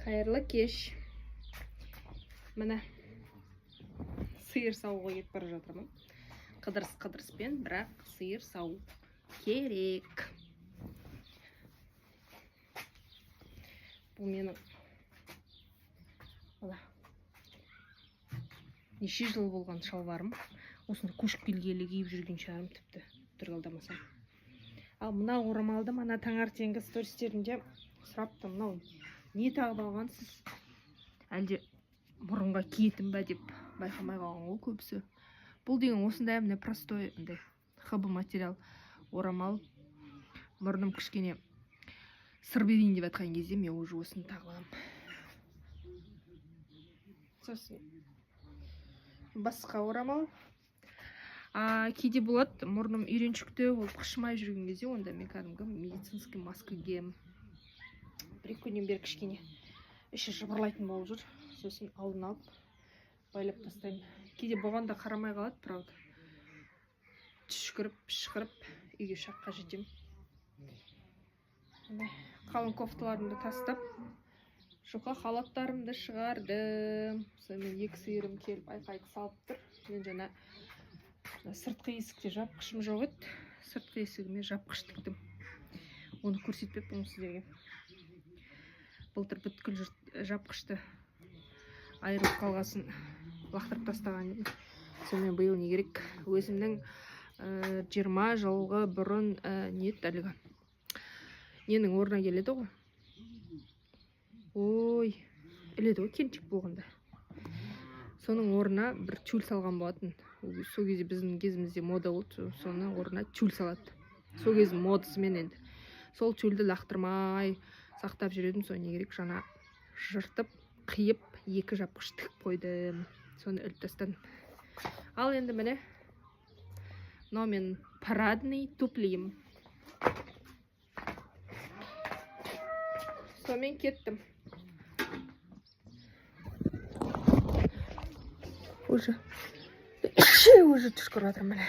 Қайырлы кеш. Міне сиыр сауға кетіп бара жатырмын. Қыдырыспен, бірақ сиыр сау керек. Бұл менің неше жыл болған шалбарым. Осында көшіп келгелі киіп жүрген шығарым, тіпті тұрғалдамасам. Ал мына орамалды мана таңертеңгі стористерінде сұрапты, мынау не тағып алғансыз? Әлде мұрынға киетін бе деп байқамай қалған ғой көбісі. Бұл деген осындай міне простой хабы материал орамал. Мұрным кішкене сыр берейін деп жатқан кезде мен уже осыны тағып аламын. Сосын басқа орамал. Кейде болады, мұрным үйреншікті болып қышымай жүрген кезде, онда мен кәдімгі медицинский маска киемін. Бір-екі күннен бері кішкене іші жыбырлайтын болып жүр. Сосын алдын алып байлап тастаймын. Кейде болғанда қарамай қалады, правда. Түшкіріп үйге шаққа жетемін. Қалың кофталарымды тастап, жұқа халаттарымды шығардым. Сонымен екі сиырым келіп айқайық салып тұр. Мен жаңа сыртқы есікте жапқышым жоқ еді. Сыртқы есігіме жапқыш тіктім. Оны көрсетпеп бұны сіздерге. Былтыр бүткіл жапқышты айырып қалғасын лақтырып тастаған едім. Сонымен биыл не керек? Өзімнің 20 жылғы бұрын әлгі ненің орнына келеді ғой. Ой, іледі ғой келіншек болғанда. Соның орнына бір тюль салған болатын. Сол кезде біздің кезімізде мода болды, соның орнына тюль салады. Сол кездің модасымен енді. Сол тюльді лақтырмай сақтап жүредім. Соны не керек? Жаңа жыртып, қиып, екі жапқыш тігіп қойдым. Соны іліп тастадым. Ал енді міне мынау мен парадный туплиім. Сонымен кеттім. Уже түшкіріп жатырмын.